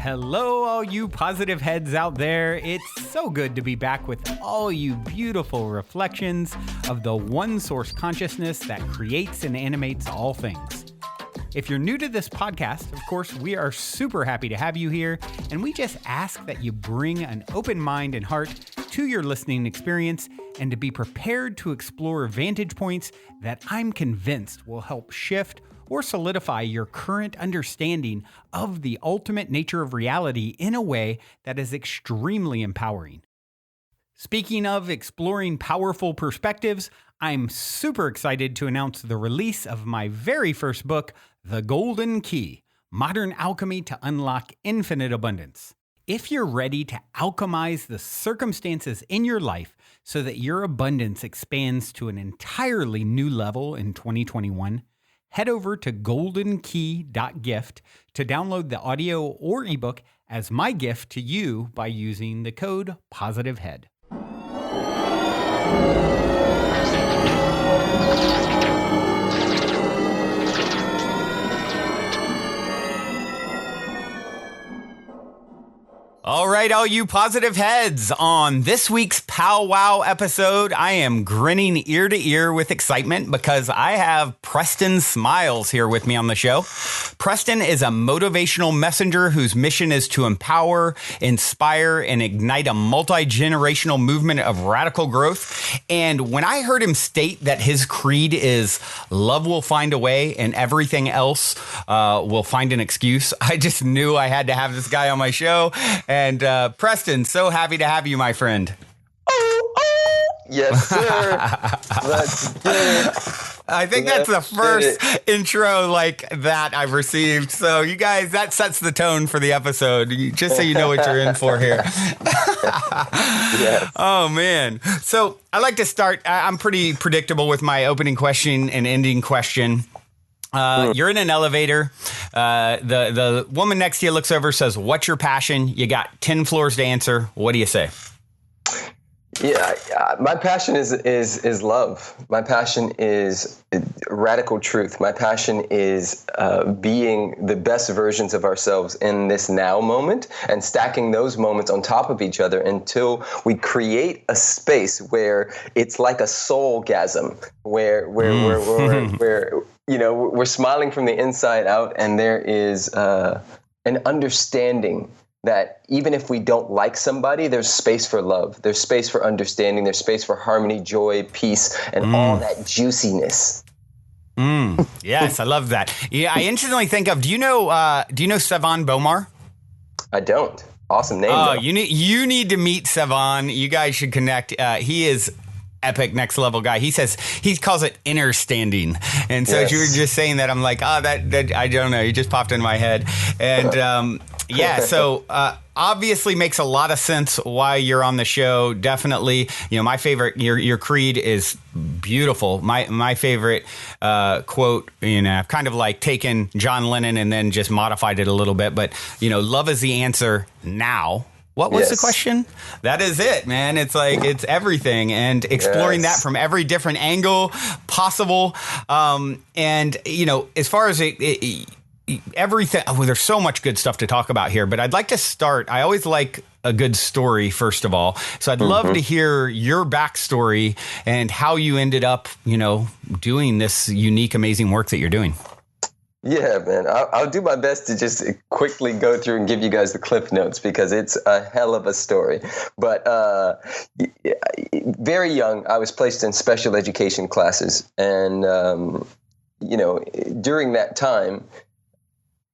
Hello, all you positive heads out there. It's so good to be back with all you beautiful reflections of the one source consciousness that creates and animates all things. If you're new to this podcast, of course, we are super happy to have you here, and we just ask that you bring an open mind and heart to your listening experience and to be prepared to explore vantage points that I'm convinced will help shift or solidify your current understanding of the ultimate nature of reality in a way that is extremely empowering. Speaking of exploring powerful perspectives, I'm super excited to announce the release of my very first book, The Golden Key: Modern Alchemy to Unlock Infinite Abundance. If you're ready to alchemize the circumstances in your life so that your abundance expands to an entirely new level in 2021, head over to goldenkey.gift to download the audio or ebook as my gift to you by using the code POSITIVEHEAD. All right, all you positive heads, on this week's Powwow episode, I am grinning ear to ear with excitement because I have Preston Smiles here with me on the show. Preston is a motivational messenger whose mission is to empower, inspire, and ignite a multi-generational movement of radical growth. And when I heard him state that his creed is love will find a way and everything else will find an excuse, I just knew I had to have this guy on my show. And Preston, so happy to have you, my friend. Yes, sir. Let's do it. I think that's the first intro like that I've received. So you guys, that sets the tone for the episode, just so you know what you're in for here. Yes. Oh, man. So I like to start. I'm pretty predictable with my opening question and ending question. You're in an elevator. The woman next to you looks over, says, "What's your passion?" You got 10 floors to answer. What do you say? Yeah, my passion is love. My passion is radical truth. My passion is being the best versions of ourselves in this now moment and stacking those moments on top of each other until we create a space where it's like a soulgasm, where you know, we're smiling from the inside out, and there is an understanding that even if we don't like somebody, there's space for love, there's space for understanding, there's space for harmony, joy, peace, and all that juiciness. Yes, I love that. Yeah, I instantly think of, do you know Sevan Bomar? I don't. Awesome name. Oh, you need to meet Sevan. You guys should connect. He is epic, next level guy. He calls it inner standing. And so as you were just saying that, I'm like, that I don't know. He just popped in my head. And yeah, so obviously makes a lot of sense why you're on the show. Definitely, you know, my favorite, your creed is beautiful. My favorite quote, you know, I've kind of like taken John Lennon and then just modified it a little bit, but you know, love is the answer now. What was the question? That is it, man. It's like, it's everything, and exploring that from every different angle possible. And, you know, as far as everything, there's so much good stuff to talk about here, but I'd like to start. I always like a good story, first of all. So I'd love to hear your backstory and how you ended up, you know, doing this unique, amazing work that you're doing. Yeah, man. I'll do my best to just quickly go through and give you guys the cliff notes because it's a hell of a story. But very young, I was placed in special education classes. And, you know, during that time,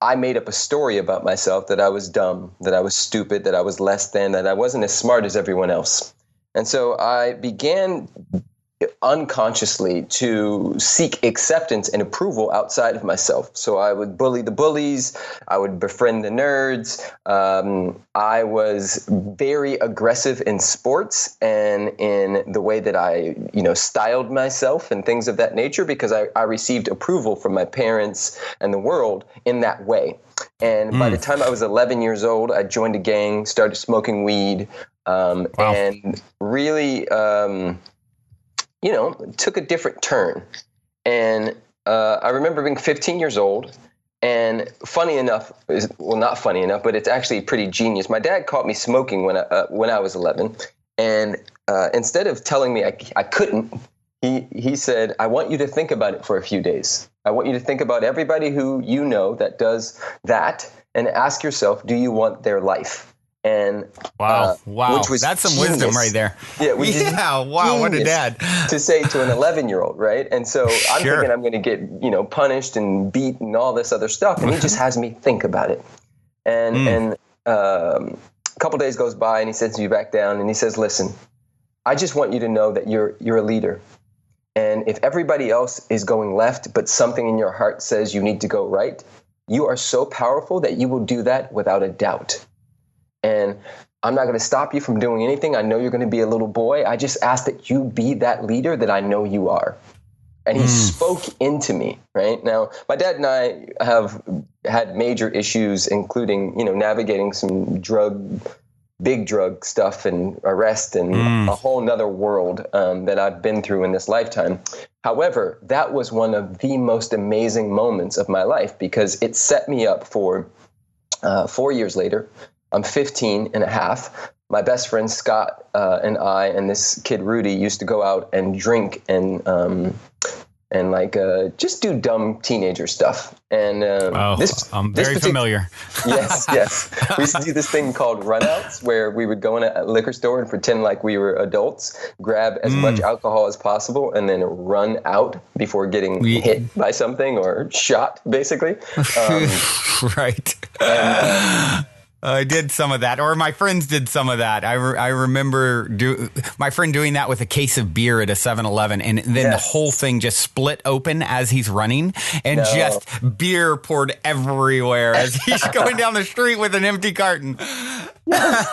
I made up a story about myself that I was dumb, that I was stupid, that I was less than, that I wasn't as smart as everyone else. And so I began unconsciously to seek acceptance and approval outside of myself. So I would bully the bullies. I would befriend the nerds. I was very aggressive in sports and in the way that I, you know, styled myself and things of that nature because I received approval from my parents and the world in that way. And by the time I was 11 years old, I joined a gang, started smoking weed, and really, you know, took a different turn. And I remember being 15 years old And funny enough, well, not funny enough, but it's actually pretty genius. My dad caught me smoking when I was 11, and instead of telling me I couldn't, he said, "I want you to think about it for a few days. I want you to think about everybody who you know that does that, and ask yourself, do you want their life?" And wow, which was that's some genius. wisdom right there. Yeah, Wow, what a dad to say to an 11-year-old, right? And so I'm thinking I'm going to get punished and beat and all this other stuff, and he just has me think about it. And a couple days goes by, and he sits me back down, and he says, "Listen, I just want you to know that you're a leader, and if everybody else is going left, but something in your heart says you need to go right, you are so powerful that you will do that without a doubt. And I'm not going to stop you from doing anything. I know you're going to be a little boy. I just ask that you be that leader that I know you are." And he spoke into me, right? Now, my dad and I have had major issues, including, navigating some big drug stuff and arrest and a whole nother world that I've been through in this lifetime. However, that was one of the most amazing moments of my life because it set me up for 4 years later. I'm 15 and a half. My best friend Scott and I and this kid Rudy used to go out and drink and just do dumb teenager stuff. And I'm very familiar. Yes. We used to do this thing called runouts where we would go in a liquor store and pretend like we were adults, grab as much alcohol as possible, and then run out before getting hit by something or shot, basically. Right. I did some of that, or my friends did some of that. I remember my friend doing that with a case of beer at a 7-Eleven, and then the whole thing just split open as he's running, and just beer poured everywhere as he's going down the street with an empty carton. Yes,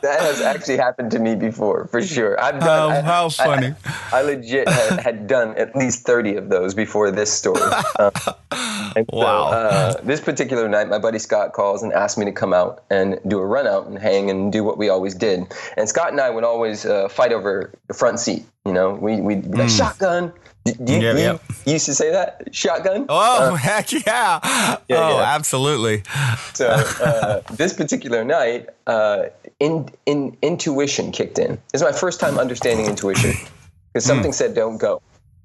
that has actually happened to me before, for sure. I've done. How funny! I legit had done at least 30 of those before this story. Wow. So, this particular night, my buddy Scott calls and asked me to come out and do a run out and hang and do what we always did. And Scott and I would always fight over the front seat. We'd be like, shotgun. You used to say that? Shotgun? Oh, heck yeah. Absolutely. So this particular night, intuition kicked in. This is my first time understanding intuition because something said don't go.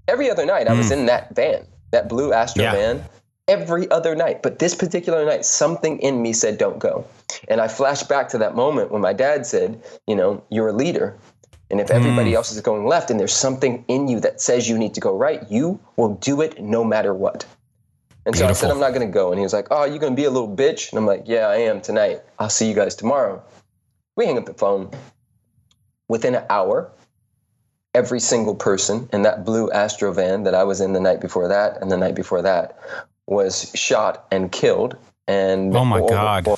Every other night I was in that van, that blue Astro van, every other night. But this particular night, something in me said don't go. And I flashed back to that moment when my dad said, you're a leader. And if everybody else is going left and there's something in you that says you need to go right, you will do it no matter what. And so I said, I'm not going to go. And he was like, oh, you're going to be a little bitch? And I'm like, yeah, I am tonight. I'll see you guys tomorrow. We hang up the phone. Within an hour, every single person in that blue Astro van that I was in the night before that and the night before that was shot and killed. And oh my God.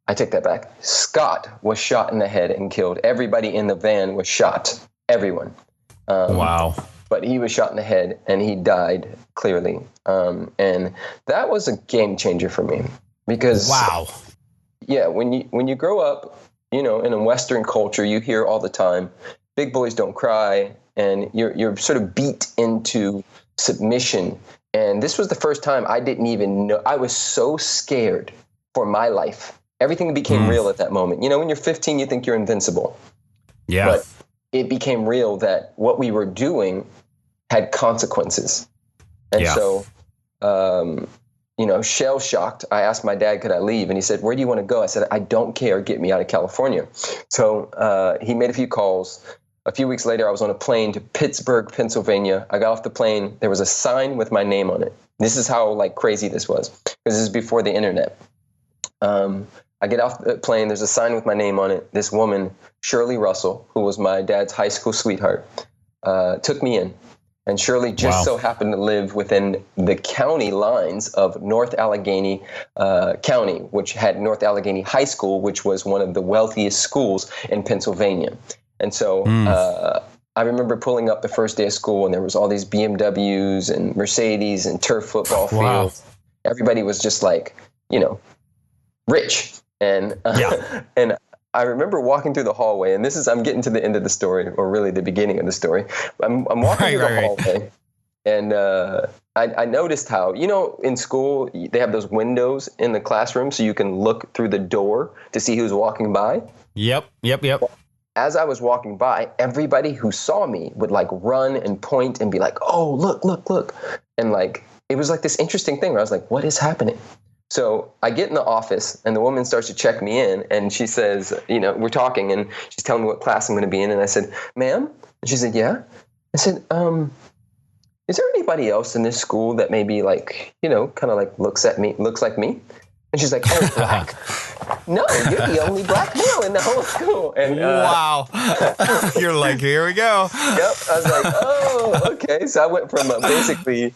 I take that back. Scott was shot in the head and killed. Everybody in the van was shot. Everyone. Wow. But he was shot in the head and he died clearly. And that was a game changer for me because when you grow up, in a Western culture, you hear all the time, big boys don't cry, and you're sort of beat into submission. And this was the first time I didn't even know. I was so scared for my life. Everything became real at that moment. When you're 15, you think you're invincible. Yeah. But it became real that what we were doing had consequences. And so, shell shocked, I asked my dad, could I leave? And he said, where do you want to go? I said, I don't care. Get me out of California. So he made a few calls. A few weeks later, I was on a plane to Pittsburgh, Pennsylvania. I got off the plane. There was a sign with my name on it. This is how crazy this was, because this is before the internet. I get off the plane. There's a sign with my name on it. This woman, Shirley Russell, who was my dad's high school sweetheart, took me in. And Shirley just so happened to live within the county lines of North Allegheny County, which had North Allegheny High School, which was one of the wealthiest schools in Pennsylvania. And so I remember pulling up the first day of school, and there was all these BMWs and Mercedes and turf football fields. Everybody was just rich. And and I remember walking through the hallway, and I'm getting to the end of the story, or really the beginning of the story. I'm walking through the hallway, And I noticed how, in school, they have those windows in the classroom so you can look through the door to see who's walking by. Yep. As I was walking by, everybody who saw me would like run and point and be like, oh, look. And like, it was like this interesting thing where I was like, what is happening? So I get in the office and the woman starts to check me in and she says, we're talking and she's telling me what class I'm going to be in. And I said, ma'am? And she said, yeah. I said, is there anybody else in this school that maybe like, kind of like looks like me? And she's like, oh, black? No, you're the only black male in the whole school. And wow. You're like, here we go. Yep. I was like, oh, okay. So I went from basically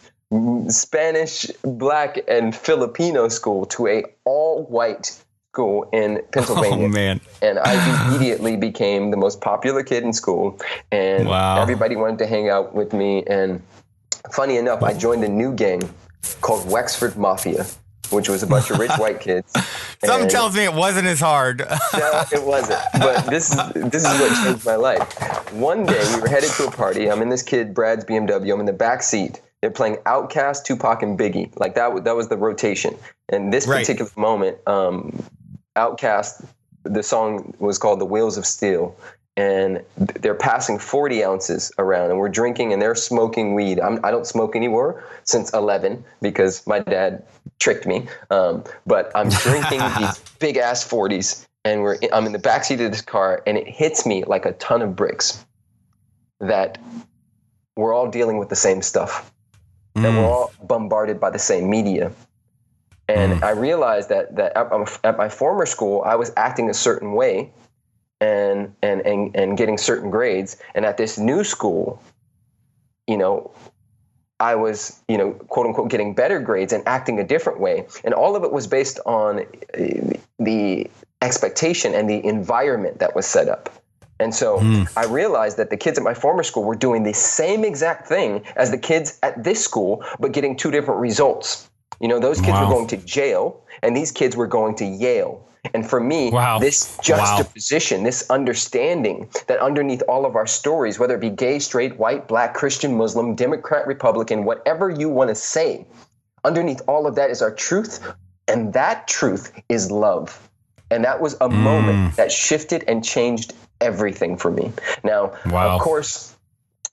Spanish, black, and Filipino school to a all-white school in Pennsylvania. Oh, man. And I immediately became the most popular kid in school. And everybody wanted to hang out with me. And funny enough, I joined a new gang called Wexford Mafia, which was a bunch of rich white kids. Something tells me it wasn't as hard. No, it wasn't. But this is what changed my life. One day we were headed to a party. I'm in this kid Brad's BMW. I'm in the back seat. They're playing Outkast, Tupac, and Biggie. Like that was the rotation. And this particular moment, Outkast, the song was called "The Wheels of Steel." And they're passing 40 ounces around and we're drinking and they're smoking weed. I don't smoke anymore since 11 because my dad tricked me. But I'm drinking these big ass 40s and I'm in the backseat of this car and it hits me like a ton of bricks that we're all dealing with the same stuff. That we're all bombarded by the same media. And I realized that at my former school, I was acting a certain way and getting certain grades. And at this new school, I was, quote unquote, getting better grades and acting a different way. And all of it was based on the expectation and the environment that was set up. And so I realized that the kids at my former school were doing the same exact thing as the kids at this school, but getting two different results. Those kids were going to jail and these kids were going to Yale. And for me, this juxtaposition, this understanding that underneath all of our stories, whether it be gay, straight, white, black, Christian, Muslim, Democrat, Republican, whatever you want to say, underneath all of that is our truth. And that truth is love. And that was a moment that shifted and changed everything for me. Now, of course,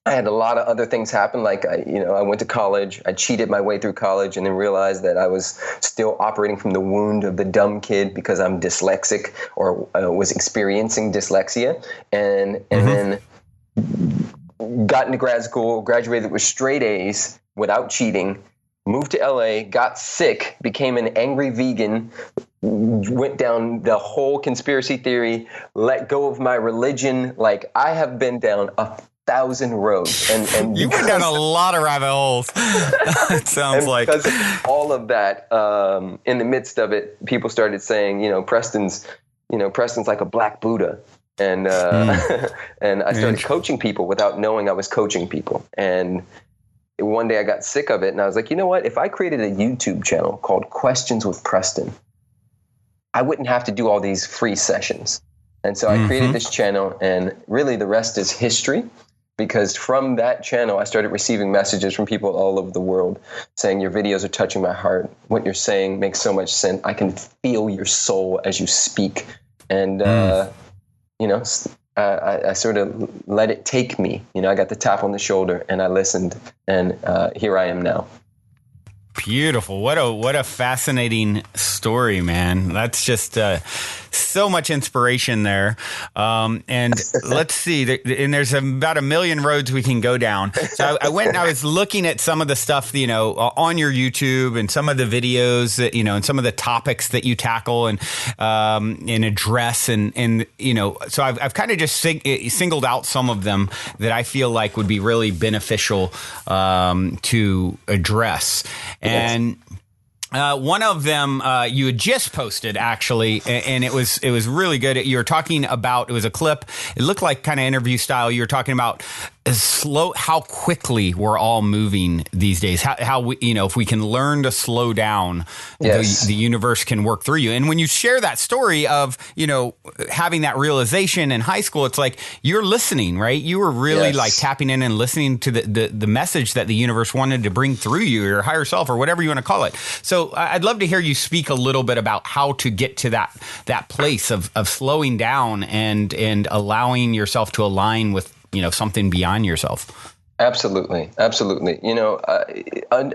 I had a lot of other things happen. Like, I went to college. I cheated my way through college and then realized that I was still operating from the wound of the dumb kid because I'm dyslexic or was experiencing dyslexia. And then got into grad school, graduated with straight A's without cheating, moved to LA, got sick, became an angry vegan, went down the whole conspiracy theory, let go of my religion. Like, I have been down 1,000 roads. And you went down a lot of rabbit holes. It sounds like. Because of all of that, in the midst of it, people started saying, Preston's like a black Buddha. And and I started coaching people without knowing I was coaching people. And one day I got sick of it and I was like, you know what? If I created a YouTube channel called Questions with Preston, I wouldn't have to do all these free sessions. And so I created this channel, and really the rest is history, because from that channel, I started receiving messages from people all over the world saying, your videos are touching my heart. What you're saying makes so much sense. I can feel your soul as you speak. And, I sort of let it take me. I got the tap on the shoulder and I listened, and here I am now. Beautiful. What a fascinating story, man. That's just so much inspiration there. And let's see, and there's about 1 million roads we can go down. So I went and I was looking at some of the stuff, on your YouTube and some of the videos that, and some of the topics that you tackle and address. And so I've kind of just singled out some of them that I feel like would be really beneficial to address. And one of them you had just posted, actually, and it was really good. You were talking about, it was a clip. It looked like kind of interview style. You were talking about how quickly we're all moving these days. How we, if we can learn to slow down, Yes. the universe can work through you. And when you share that story of, having that realization in high school, it's like you're listening, right? You were really Yes. like tapping in and listening to the message that the universe wanted to bring through you, your higher self, or whatever you want to call it. So I'd love to hear you speak a little bit about how to get to that place of slowing down and allowing yourself to align with something beyond yourself. Absolutely. I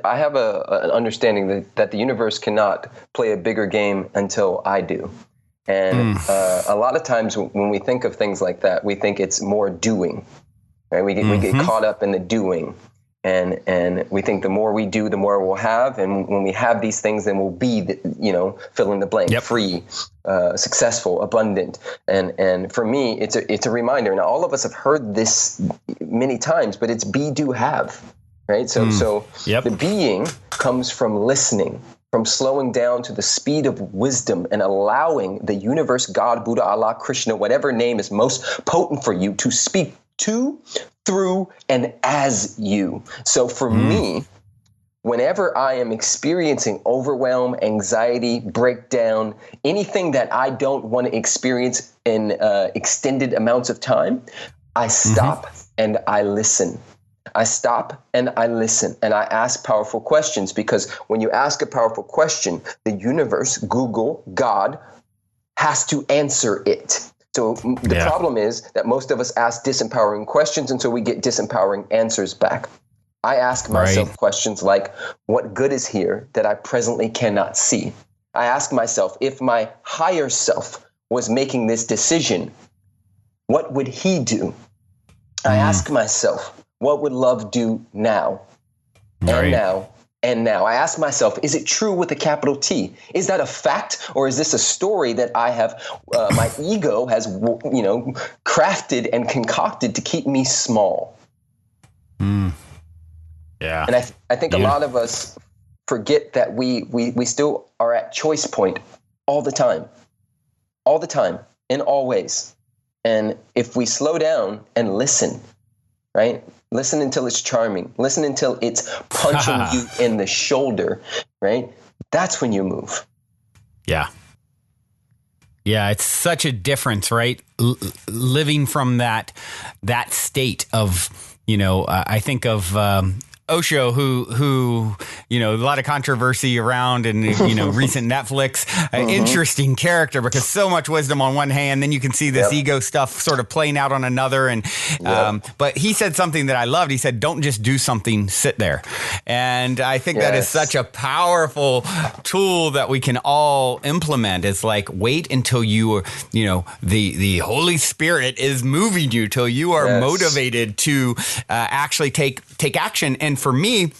have an understanding that the universe cannot play a bigger game until I do. And a lot of times when we think of things like that, we think it's more doing, right? We get caught up in the doing. And we think the more we do, the more we'll have. And when we have these things, then we'll be, fill in the blank, free, successful, abundant. And for me, it's a reminder. Now, all of us have heard this many times, but it's be, do, have, right? So the being comes from listening, from slowing down to the speed of wisdom and allowing the universe, God, Buddha, Allah, Krishna, whatever name is most potent for you to speak to, through, and as you. So for me, whenever I am experiencing overwhelm, anxiety, breakdown, anything that I don't want to experience in extended amounts of time, I stop and I listen. I stop and I listen and I ask powerful questions, because when you ask a powerful question, the universe, Google, God, has to answer it. So the problem is that most of us ask disempowering questions, and so we get disempowering answers back. I ask myself questions like, what good is here that I presently cannot see? I ask myself, if my higher self was making this decision, what would he do? I ask myself, what would love do now? And now? And now I ask myself, is it true with a capital T? Is that a fact, or is this a story that I have, my ego has, crafted and concocted to keep me small? Yeah. And I think a lot of us forget that we still are at choice point all the time, in all ways. And if we slow down and listen, right? Listen until it's charming. Listen until it's punching you in the shoulder, right? That's when you move. Yeah. Yeah, it's such a difference, right? Living from that state of, I think of Osho, who a lot of controversy around, and recent Netflix, interesting character, because so much wisdom on one hand, then you can see this ego stuff sort of playing out on another. And but he said something that I loved. He said, "Don't just do something, sit there." And I think that is such a powerful tool that we can all implement. It's like, wait until you, the Holy Spirit is moving you, till you are motivated to actually take action. And for me,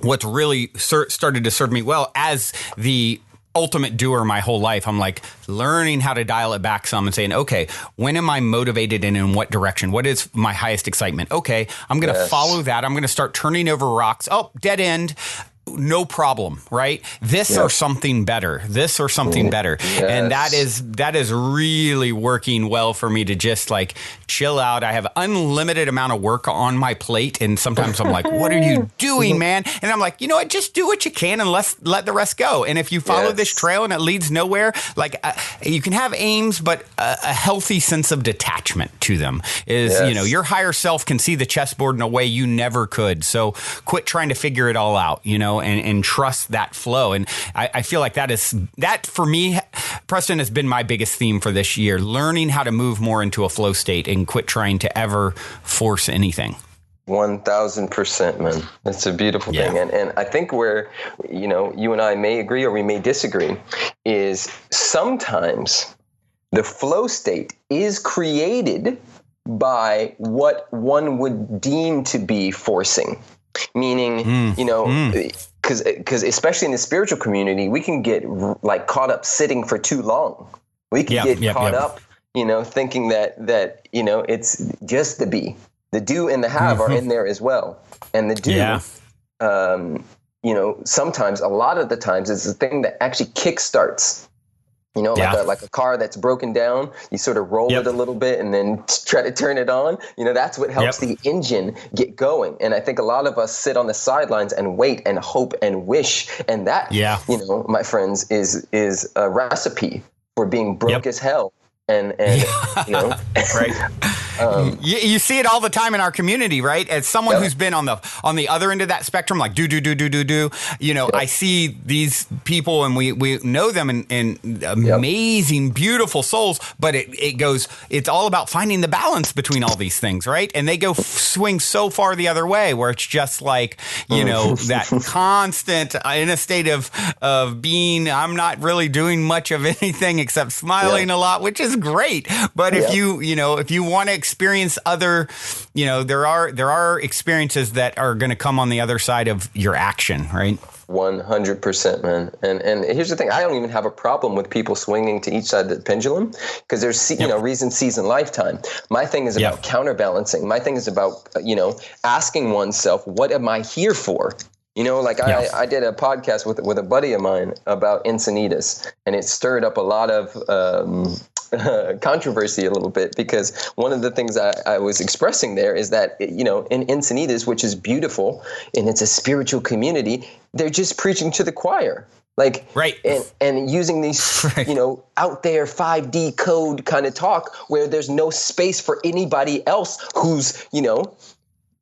what's really started to serve me well as the ultimate doer my whole life, I'm like learning how to dial it back some and saying, okay, when am I motivated and in what direction? What is my highest excitement? Okay, I'm going to follow that. I'm going to start turning over rocks. Oh, dead end. No problem, right? This or something better. And that is really working well for me to just like chill out. I have unlimited amount of work on my plate, and sometimes I'm like, what are you doing, man? And I'm like, you know what? Just do what you can and let the rest go. And if you follow this trail and it leads nowhere, like you can have aims, but a healthy sense of detachment to them is, your higher self can see the chessboard in a way you never could. So quit trying to figure it all out, and trust that flow. And I feel like that for me, Preston, has been my biggest theme for this year, learning how to move more into a flow state and quit trying to ever force anything. 1000%, man. That's a beautiful thing. And I think where, you and I may agree or we may disagree is sometimes the flow state is created by what one would deem to be forcing. Meaning, because especially in the spiritual community, we can get like caught up sitting for too long. We can get caught up, thinking that it's just the be. The do and the have are in there as well. And the do, sometimes, a lot of the times, is the thing that actually kickstarts Like a car that's broken down. You sort of roll it a little bit and then try to turn it on. That's what helps the engine get going. And I think a lot of us sit on the sidelines and wait and hope and wish. And that, my friends, is a recipe for being broke as hell. And right. You see it all the time in our community, right? As someone who's been on the other end of that spectrum, like I see these people and we know them and amazing, beautiful souls, but it's all about finding the balance between all these things, right? And they go swing so far the other way where it's just like, that constant in a state of being, I'm not really doing much of anything except smiling a lot, which is great. But if you want to experience other, there are experiences that are going to come on the other side of your action, right? 100%, man. And here's the thing. I don't even have a problem with people swinging to each side of the pendulum because there's, reason, season, lifetime. My thing is about counterbalancing. My thing is about, asking oneself, what am I here for? I did a podcast with a buddy of mine about Encinitas, and it stirred up a lot of controversy a little bit because one of the things I was expressing there is that, in Encinitas, which is beautiful and it's a spiritual community, they're just preaching to the choir. And using these, out there 5D code kind of talk where there's no space for anybody else who's,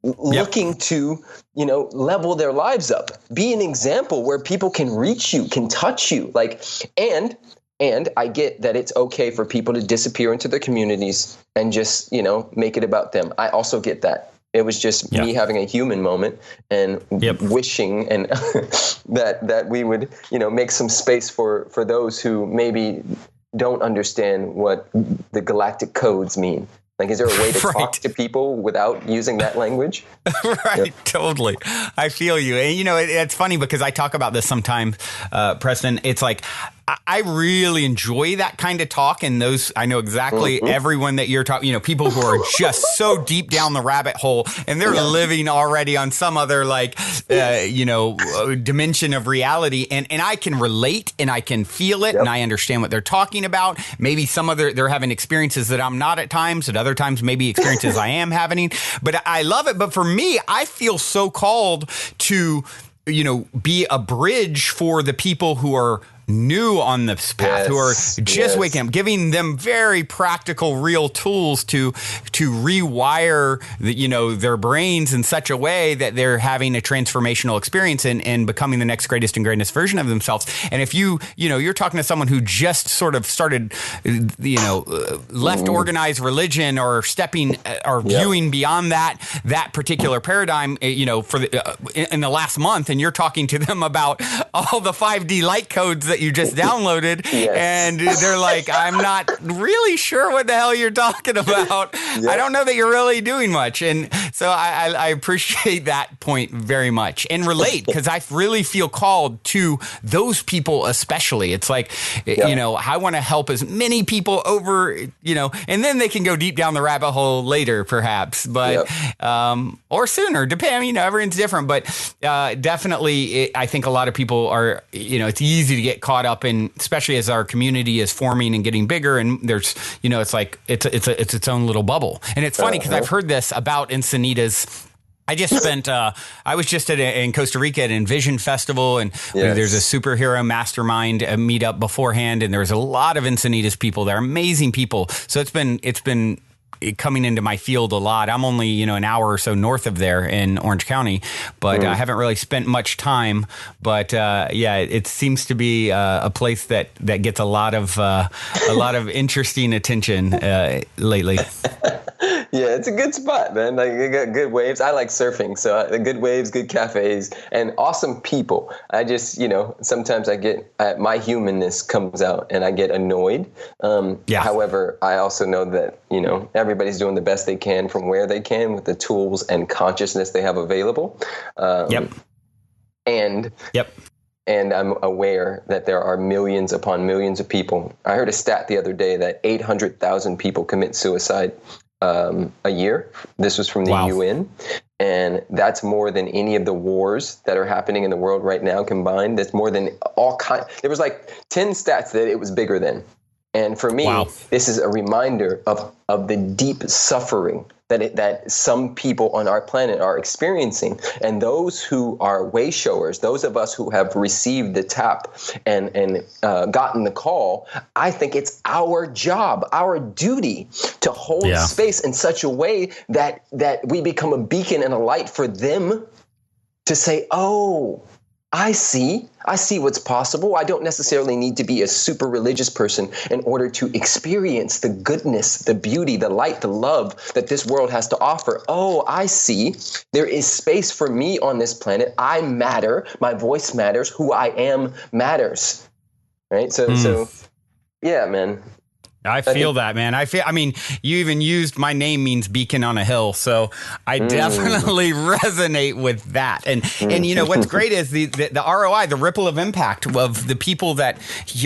looking to, level their lives up, be an example where people can reach you, can touch you, and I get that it's okay for people to disappear into their communities and just, make it about them. I also get that. It was just me having a human moment and wishing and that we would, make some space for those who maybe don't understand what the galactic codes mean. Is there a way to talk to people without using that language? Right, totally. I feel you. And, it's funny because I talk about this sometimes, Preston. It's like, I really enjoy that kind of talk. And I know exactly everyone that you're talking, people who are just so deep down the rabbit hole and they're living already on some other dimension of reality. And I can relate and I can feel it and I understand what they're talking about. Maybe they're having experiences that I'm not at times, at other times, maybe experiences I am having, but I love it. But for me, I feel so called to, be a bridge for the people who are new on this path, who are just waking up, giving them very practical, real tools to rewire their brains in such a way that they're having a transformational experience and becoming the next greatest and greatest version of themselves. And if you're talking to someone who just sort of started, left organized religion or stepping or viewing beyond that particular paradigm, for in the last month, and you're talking to them about all the 5D light codes that you just downloaded, and they're like, I'm not really sure what the hell you're talking about. I don't know that you're really doing much. And so I appreciate that point very much and relate because I really feel called to those people especially. It's like, I want to help as many people over, and then they can go deep down the rabbit hole later perhaps, but or sooner, depending, everyone's different. But definitely, I think a lot of people are, it's easy to get caught up in, especially as our community is forming and getting bigger. And there's, it's like, it's its own little bubble. And it's funny because I've heard this about Encinitas. I just spent, I was just in Costa Rica at Envision Festival, and there's a superhero mastermind meetup beforehand. And there's a lot of Encinitas people. They're amazing people. So it's been coming into my field a lot. I'm only, an hour or so north of there in Orange County, but I haven't really spent much time. But it seems to be a place that gets a lot of interesting attention lately. Yeah, it's a good spot, man. They got good waves. I like surfing, so good waves, good cafes, and awesome people. I just, sometimes I get my humanness comes out, and I get annoyed. However, I also know that everybody's doing the best they can from where they can with the tools and consciousness they have available. And I'm aware that there are millions upon millions of people. I heard a stat the other day that 800,000 people commit suicide a year. This was from the Wow. UN. And that's more than any of the wars that are happening in the world right now combined. That's more than all kind. There was like 10 stats that it was bigger than. And for me, Wow. this is a reminder of the deep suffering that some people on our planet are experiencing. And those who are way showers, those of us who have received the tap and gotten the call, I think it's our job, our duty to hold space in such a way that we become a beacon and a light for them to say, oh, I see what's possible. I don't necessarily need to be a super religious person in order to experience the goodness, the beauty, the light, the love that this world has to offer. Oh, I see. There is space for me on this planet. I matter. My voice matters. Who I am matters. Right? So yeah, man. I feel that, man. I mean, you even used my name means beacon on a hill. So I definitely resonate with that. And you know, what's great is the ROI, the ripple of impact of the people that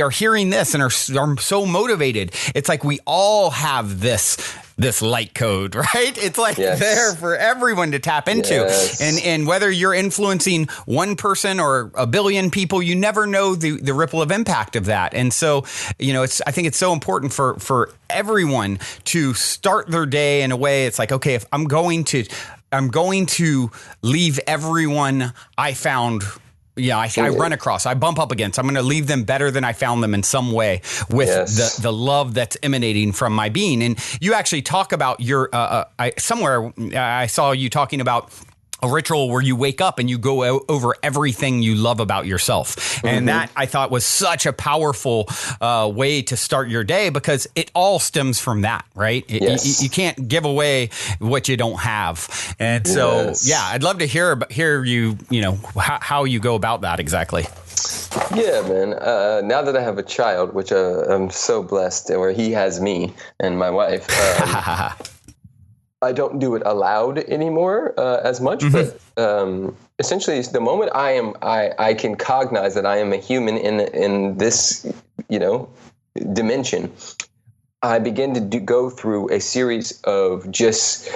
are hearing this and are so motivated. It's like we all have this light code, right? It's like there for everyone to tap into. And whether you're influencing one person or a billion people, you never know the ripple of impact of that. And so, you know, I think it's so important for everyone to start their day in a way. It's like, okay, if I'm going to leave everyone I found, I run across, I bump up against, I'm going to leave them better than I found them in some way with the love that's emanating from my being. And you actually talk about your, somewhere I saw you talking about a ritual where you wake up and you go over everything you love about yourself. And that I thought was such a powerful way to start your day, because it all stems from that, right? You can't give away what you don't have. And so, I'd love to hear you know, how you go about that exactly. Yeah, man. Now that I have a child, which I'm so blessed, where he has me and my wife, I don't do it aloud anymore as much, but essentially, the moment I can cognize that I am a human in this, you know, dimension, I begin to go through a series of just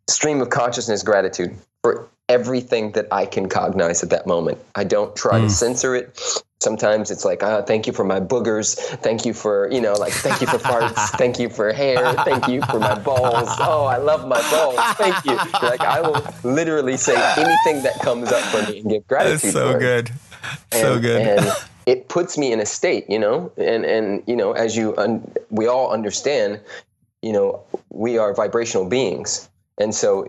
stream of consciousness gratitude for everything that I can cognize at that moment. I don't try to censor it. Sometimes it's like, thank you for my boogers. Thank you for, you know, like, thank you for farts. Thank you for hair. Thank you for my balls. Oh, I love my balls. Thank you. Like, I will literally say anything that comes up for me and give gratitude. That's so good. So good. And it puts me in a state, you know, and you know, as we all understand, you know, we are vibrational beings. And so,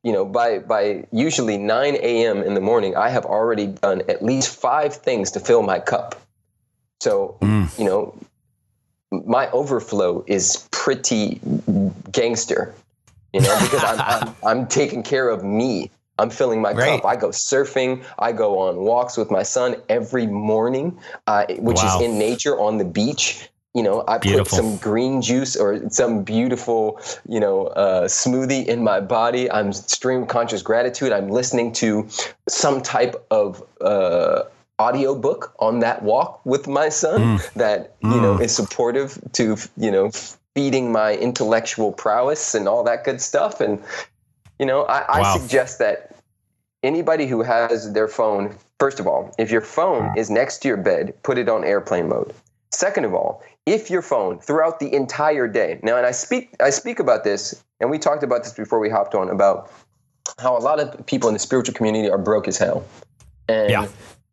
you know, by usually 9 a.m. in the morning, I have already done at least 5 things to fill my cup. So, you know, my overflow is pretty gangster, you know, because I'm taking care of me. I'm filling my cup. I go surfing. I go on walks with my son every morning, which is in nature on the beach. You know, I put some green juice or some beautiful, you know, smoothie in my body. I'm stream conscious gratitude. I'm listening to some type of audio book on that walk with my son that, you know, is supportive to, you know, feeding my intellectual prowess and all that good stuff. And, you know, I suggest that anybody who has their phone, first of all, if your phone is next to your bed, put it on airplane mode. Second of all, if your phone throughout the entire day, now, and I speak about this, and we talked about this before we hopped on, about how a lot of people in the spiritual community are broke as hell. And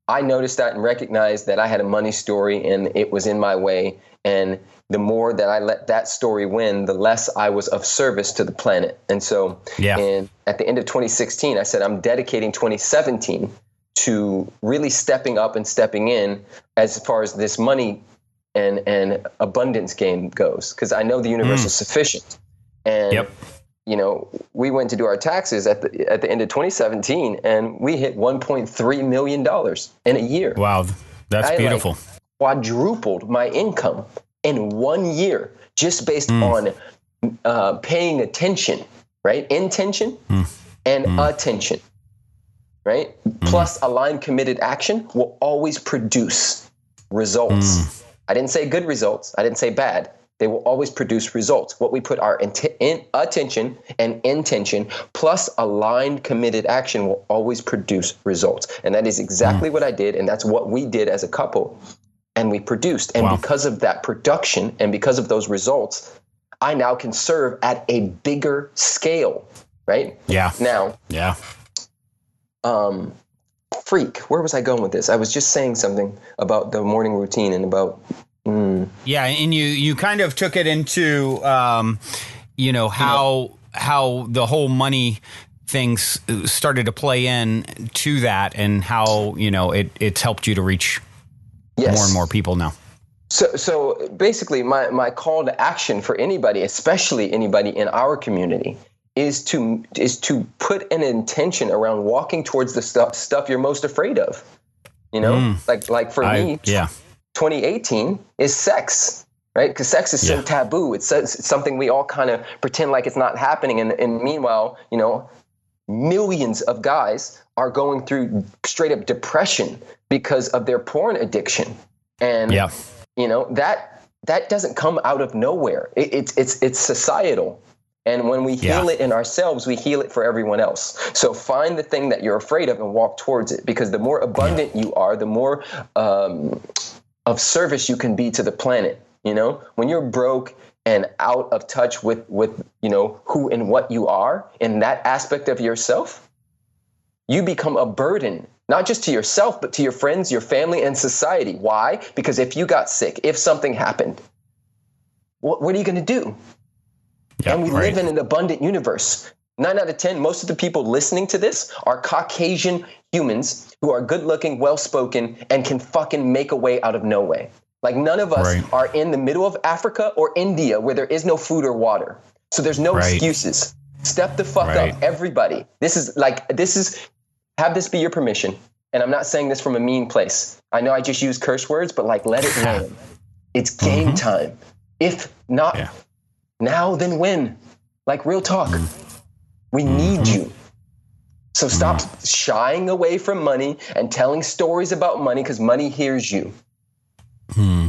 I noticed that and recognized that I had a money story and it was in my way. And the more that I let that story win, the less I was of service to the planet. And so at the end of 2016, I said, I'm dedicating 2017 to really stepping up and stepping in as far as this money and abundance game goes, because I know the universe is sufficient. And you know, we went to do our taxes at the end of 2017, and we hit $1.3 million in a year. Wow, that's beautiful. Like quadrupled my income in 1 year just based on paying attention, right? Intention and attention, right? Plus aligned, committed action will always produce results. I didn't say good results. I didn't say bad. They will always produce results. What we put our attention and intention plus aligned, committed action will always produce results. And that is exactly what I did. And that's what we did as a couple. And we produced. And because of that production and because of those results, I now can serve at a bigger scale, right? Yeah. Now, freak, where was I going with this? I was just saying something about the morning routine and about... Yeah, and you kind of took it into, you know, how the whole money things started to play in to that, and how, you know, it's helped you to reach more and more people now. So basically, my call to action for anybody, especially anybody in our community, is to put an intention around walking towards the stuff you're most afraid of. You know, like for me. 2018 is sex, right? Because sex is so taboo. It's something we all kind of pretend like it's not happening. And meanwhile, you know, millions of guys are going through straight up depression because of their porn addiction. And, you know, that doesn't come out of nowhere. It's societal. And when we heal it in ourselves, we heal it for everyone else. So find the thing that you're afraid of and walk towards it, because the more abundant you are, the more of service you can be to the planet. You know, when you're broke and out of touch with, you know, who and what you are in that aspect of yourself, you become a burden, not just to yourself, but to your friends, your family, and society. Why? Because if you got sick, if something happened, what are you going to do? And we live in an abundant universe. 9 out of 10, most of the people listening to this are Caucasian humans who are good looking, well spoken, and can fucking make a way out of no way. Like none of us are in the middle of Africa or India where there is no food or water. So there's no excuses. Step the fuck up, everybody. This is have this be your permission. And I'm not saying this from a mean place. I know I just use curse words, but like, let it land. It's game time. If not now, then when? Like, real talk. We need you. So stop shying away from money and telling stories about money, because money hears you.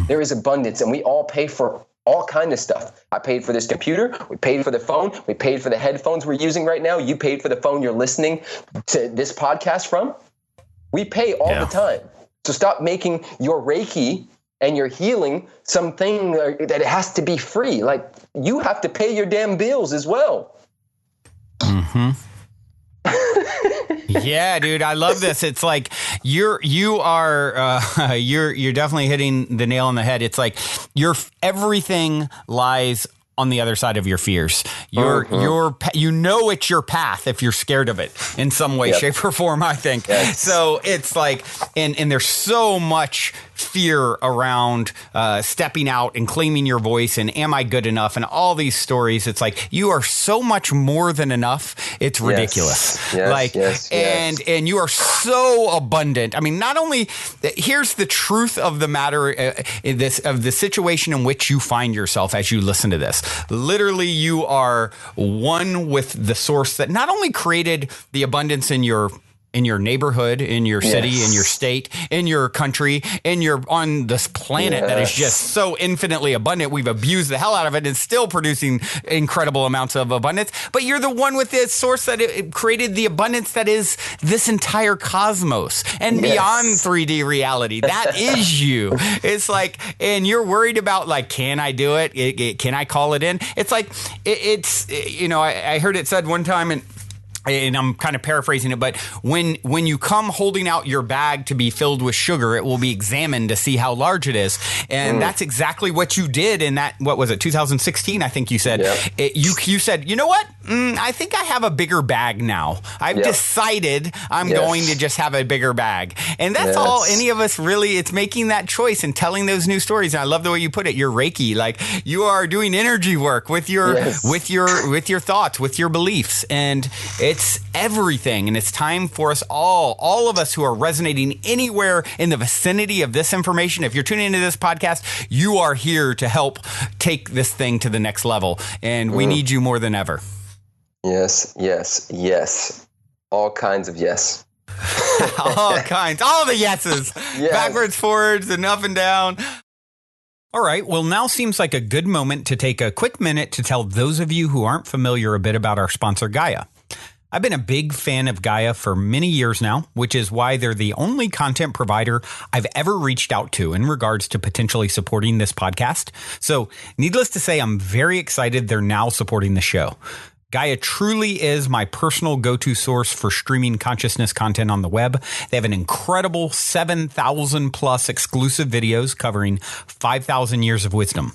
There is abundance, and we all pay for all kind of stuff. I paid for this computer. We paid for the phone. We paid for the headphones we're using right now. You paid for the phone you're listening to this podcast from. We pay all the time. So stop making your Reiki and your healing something that it has to be free. Like, you have to pay your damn bills as well. Yeah, dude, I love this. It's like you're definitely hitting the nail on the head. It's like everything lies on the other side of your fears. You know it's your path if you're scared of it in some way, shape, or form, I think. So it's like, and there's so much fear around stepping out and claiming your voice and am I good enough and all these stories. It's like you are so much more than enough. It's ridiculous. And you are so abundant. I mean, not only here's the truth of the matter of the situation in which you find yourself as you listen to this. Literally, you are one with the source that not only created the abundance in your neighborhood, in your city, in your state, in your country, on this planet that is just so infinitely abundant. We've abused the hell out of it and still producing incredible amounts of abundance. But you're the one with this source that it created the abundance that is this entire cosmos and beyond 3D reality. That is you. It's like, and you're worried about like, can I do it? Can I call it in? It's like, it's, you know, I heard it said one time, and I'm kind of paraphrasing it, but when you come holding out your bag to be filled with sugar, it will be examined to see how large it is. And that's exactly what you did in that, what was it, 2016, I think you said. You said, you know what? I think I have a bigger bag now. I've decided I'm going to just have a bigger bag. And that's all any of us really, it's making that choice and telling those new stories. And I love the way you put it. You're Reiki, like you are doing energy work with your thoughts, with your beliefs. And it's everything. And it's time for us all of us who are resonating anywhere in the vicinity of this information. If you're tuning into this podcast, you are here to help take this thing to the next level. And we need you more than ever. Yes. All kinds of yes. All kinds. All the yeses. Backwards, forwards, and up and down. All right. Well, now seems like a good moment to take a quick minute to tell those of you who aren't familiar a bit about our sponsor, Gaia. I've been a big fan of Gaia for many years now, which is why they're the only content provider I've ever reached out to in regards to potentially supporting this podcast. So needless to say, I'm very excited they're now supporting the show. Gaia truly is my personal go-to source for streaming consciousness content on the web. They have an incredible 7,000 plus exclusive videos covering 5,000 years of wisdom.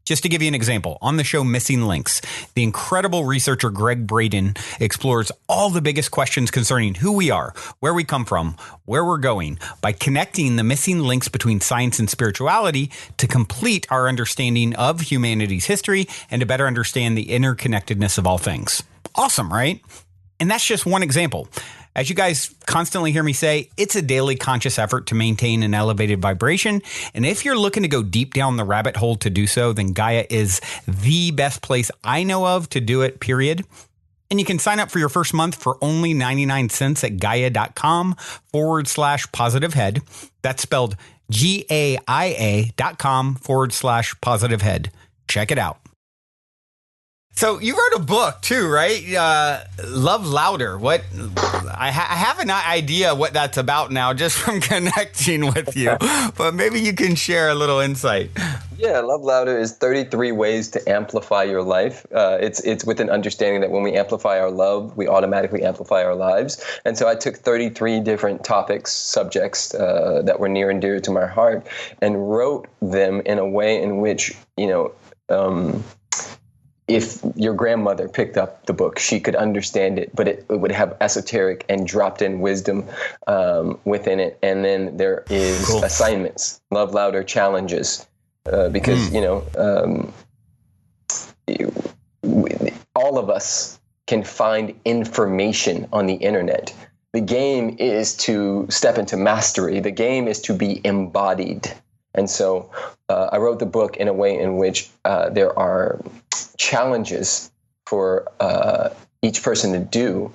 Just to give you an example, on the show Missing Links, the incredible researcher Greg Braden explores all the biggest questions concerning who we are, where we come from, where we're going, by connecting the missing links between science and spirituality to complete our understanding of humanity's history and to better understand the interconnectedness of all things. Awesome, right? And that's just one example. As you guys constantly hear me say, it's a daily conscious effort to maintain an elevated vibration. And if you're looking to go deep down the rabbit hole to do so, then Gaia is the best place I know of to do it, period. And you can sign up for your first month for only 99 cents at gaia.com/positivehead. That's spelled GAIA.com/positivehead. Check it out. So you wrote a book too, right? Love Louder. What? I have an idea what that's about now just from connecting with you, but maybe you can share a little insight. Yeah, Love Louder is 33 ways to amplify your life. It's with an understanding that when we amplify our love, we automatically amplify our lives. And so I took 33 different topics, subjects that were near and dear to my heart, and wrote them in a way in which, if your grandmother picked up the book, she could understand it, but it would have esoteric and dropped in wisdom within it. And then there is assignments, Love Louder challenges, because, all of us can find information on the internet. The game is to step into mastery. The game is to be embodied. And so I wrote the book in a way in which there are challenges for each person to do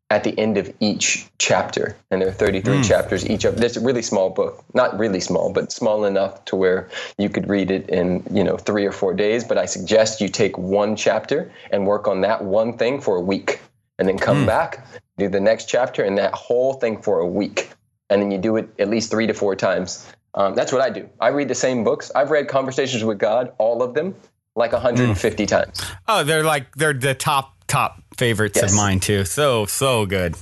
at the end of each chapter. And there are 33 chapters each of. There's a really small book, not really small, but small enough to where you could read it in 3 or 4 days. But I suggest you take one chapter and work on that one thing for a week, and then come back, do the next chapter and that whole thing for a week. And then you do it at least 3 to 4 times. That's what I do. I read the same books. I've read Conversations with God, all of them, like 150 times. Oh, they're the top favorites of mine too. So good.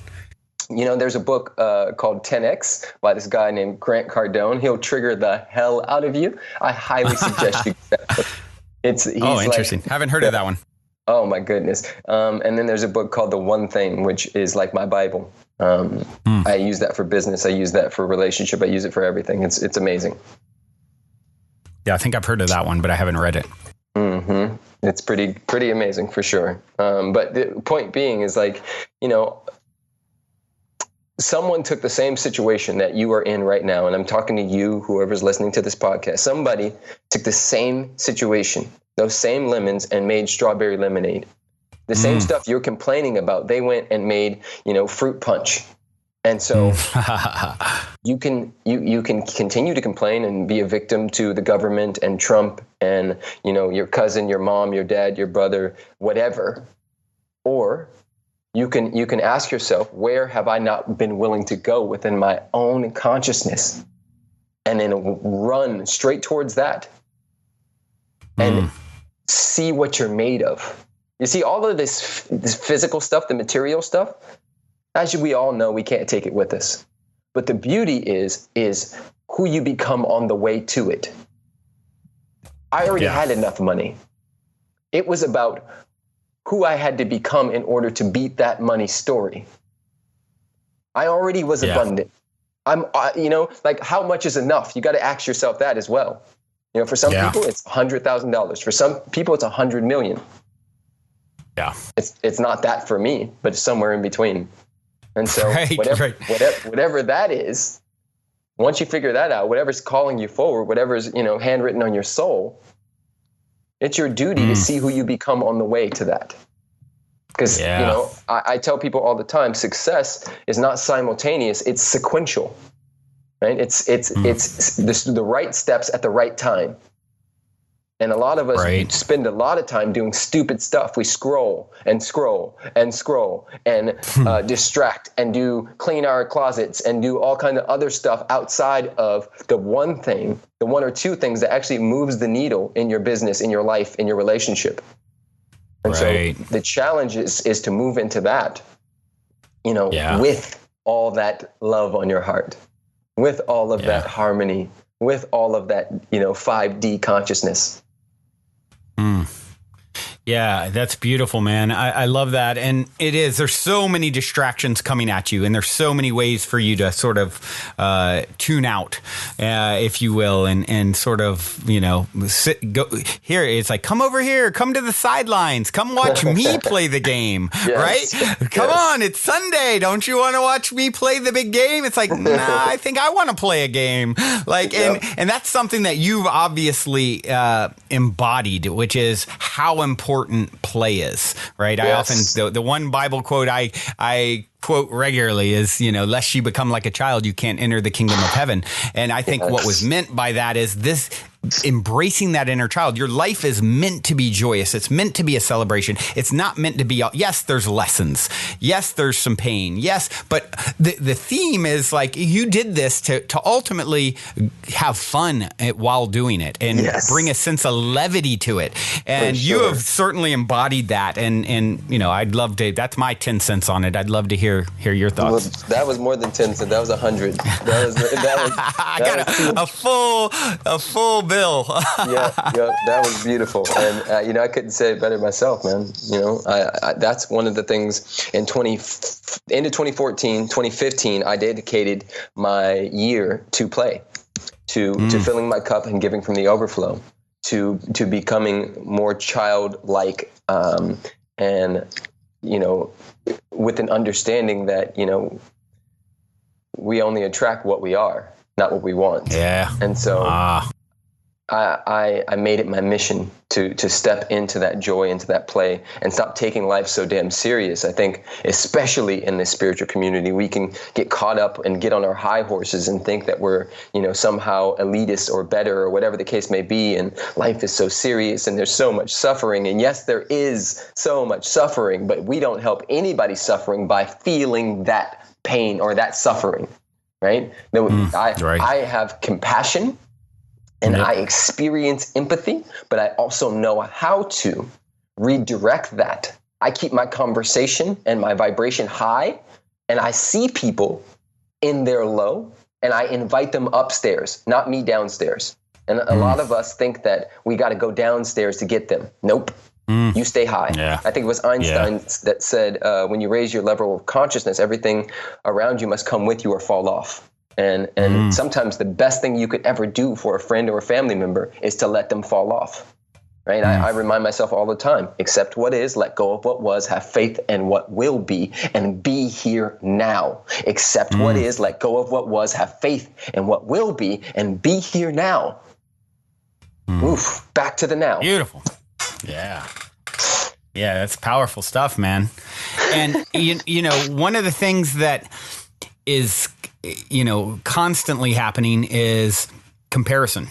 There's a book called 10X by this guy named Grant Cardone. He'll trigger the hell out of you. I highly suggest you get that book. He's interesting. Haven't heard of that one. Oh my goodness. And then there's a book called The One Thing, which is like my Bible. I use that for business. I use that for relationship. I use it for everything. It's amazing. Yeah, I think I've heard of that one, but I haven't read it. Mm-hmm. It's pretty amazing for sure. But the point being is someone took the same situation that you are in right now, and I'm talking to you, whoever's listening to this podcast. Somebody took the same situation, those same lemons, and made strawberry lemonade. The same stuff you're complaining about, they went and made, fruit punch. And so you can continue to complain and be a victim to the government and Trump and, your cousin, your mom, your dad, your brother, whatever. Or you can ask yourself, where have I not been willing to go within my own consciousness? And then run straight towards that and see what you're made of. You see, all of this physical stuff, the material stuff, as we all know, we can't take it with us. But the beauty is who you become on the way to it. I already had enough money. It was about who I had to become in order to beat that money story. I already was abundant. How much is enough? You got to ask yourself that as well. For some people, it's $100,000. For some people, it's $100 million. Yeah, it's not that for me, but it's somewhere in between. And so whatever that is, once you figure that out, whatever's calling you forward, whatever's handwritten on your soul, it's your duty to see who you become on the way to that. Because I tell people all the time, success is not simultaneous; it's sequential. Right? It's the right steps at the right time. And a lot of us Right. spend a lot of time doing stupid stuff. We scroll and scroll and scroll and distract and clean our closets and do all kinds of other stuff outside of the one thing, the one or two things that actually moves the needle in your business, in your life, in your relationship. And Right. so the challenge is to move into that, with all that love on your heart, with all of that harmony, with all of that, 5D consciousness. Yeah, that's beautiful, man. I love that. And there's so many distractions coming at you, and there's so many ways for you to sort of tune out, if you will, and sort of, go here. It's like, come over here, come to the sidelines, come watch me play the game, Yes. right? Come on, it's Sunday. Don't you want to watch me play the big game? It's like, nah, I think I want to play a game. Like, and that's something that you've obviously embodied, which is how important play is, right? Yes. I often, the one Bible quote I quote regularly is, lest you become like a child, you can't enter the kingdom of heaven. And I think what was meant by that is this, embracing that inner child. Your life is meant to be joyous. It's meant to be a celebration. It's not meant to be, yes, there's lessons. Yes, there's some pain. Yes. But the theme is like, you did this to ultimately have fun while doing it and bring a sense of levity to it. And you have certainly embodied that. And I'd love to, that's my 10 cents on it. I'd love to hear your thoughts. Well, that was more than 10 cents. That was 100. I got a full bill. That was beautiful. And, I couldn't say it better myself, man. That's one of the things in end of 2015, I dedicated my year to play, to filling my cup and giving from the overflow, to becoming more childlike, and, with an understanding that, we only attract what we are, not what we want. Yeah. And so I made it my mission to step into that joy, into that play, and stop taking life so damn serious. I think, especially in the spiritual community, we can get caught up and get on our high horses and think that we're, somehow elitist or better or whatever the case may be. And life is so serious and there's so much suffering. And yes, there is so much suffering, but we don't help anybody suffering by feeling that pain or that suffering, right? I have compassion. And I experience empathy, but I also know how to redirect that. I keep my conversation and my vibration high, and I see people in their low, and I invite them upstairs, not me downstairs. And a lot of us think that we got to go downstairs to get them. Nope. You stay high. Yeah. I think it was Einstein that said, when you raise your level of consciousness, everything around you must come with you or fall off. And sometimes the best thing you could ever do for a friend or a family member is to let them fall off, right? I remind myself all the time, accept what is, let go of what was, have faith in what will be, and be here now. Accept what is, let go of what was, have faith in what will be, and be here now. Oof, back to the now. Beautiful. Yeah. Yeah, that's powerful stuff, man. And, one of the things that is constantly happening is comparison.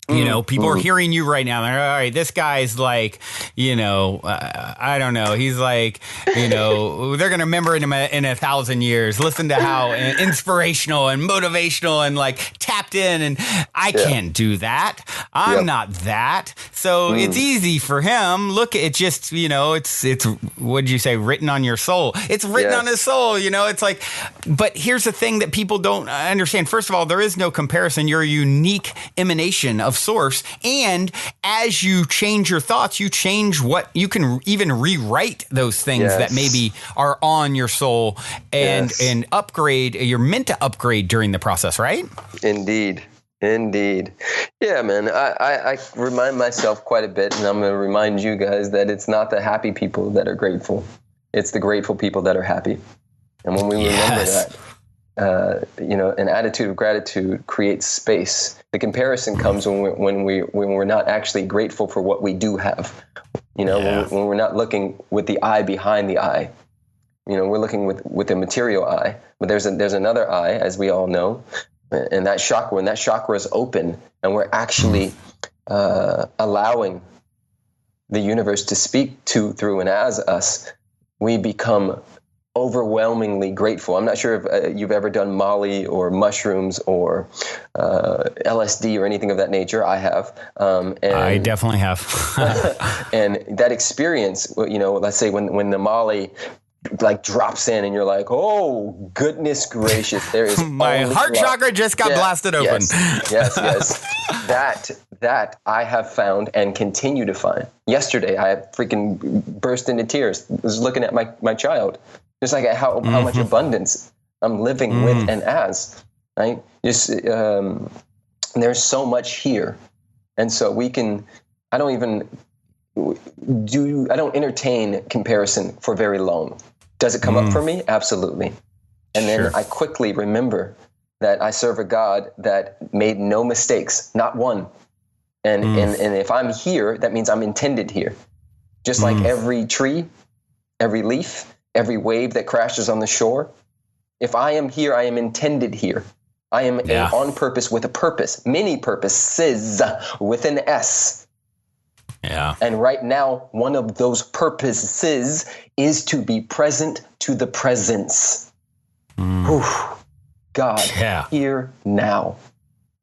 People are hearing you right now. They're, all right, this guy's like, I don't know. He's like, they're going to remember him in 1,000 years. Listen to how inspirational and motivational and like tapped in. And I can't do that. I'm not that. So it's easy for him. Look, it's just, it's, what'd you say? Written on your soul. It's written on his soul. It's like, but here's the thing that people don't understand. First of all, there is no comparison. You're a unique emanation of source, and as you change your thoughts, you change what you can even rewrite those things that maybe are on your soul and upgrade. You're meant to upgrade during the process, right? Indeed. Yeah, man. I remind myself quite a bit, and I'm going to remind you guys that it's not the happy people that are grateful. It's the grateful people that are happy. And when we remember that, an attitude of gratitude creates space. The comparison comes when we're not actually grateful for what we do have. When we're not looking with the eye behind the eye. We're looking with the material eye. But there's another eye, as we all know, and that chakra. When that chakra is open, and we're actually allowing the universe to speak to, through, and as us, we become overwhelmingly grateful. I'm not sure if you've ever done Molly or mushrooms or LSD or anything of that nature. I have. And I definitely have. and that experience, let's say when the Molly like drops in and you're like, oh, goodness gracious, there is my heart chakra just got blasted open. Yes. That I have found and continue to find. Yesterday, I freaking burst into tears. I was looking at my child. Just like how much abundance I'm living with and as, right? Just there's so much here, and so I don't entertain comparison for very long. Does it come up for me? Absolutely. And then I quickly remember that I serve a God that made no mistakes, not one. And if I'm here, that means I'm intended here. Just like every tree, every leaf, every wave that crashes on the shore. If I am here, I am intended here. I am on purpose with a purpose, many purposes with an S. Yeah. And right now, one of those purposes is to be present to the presence. God, here now.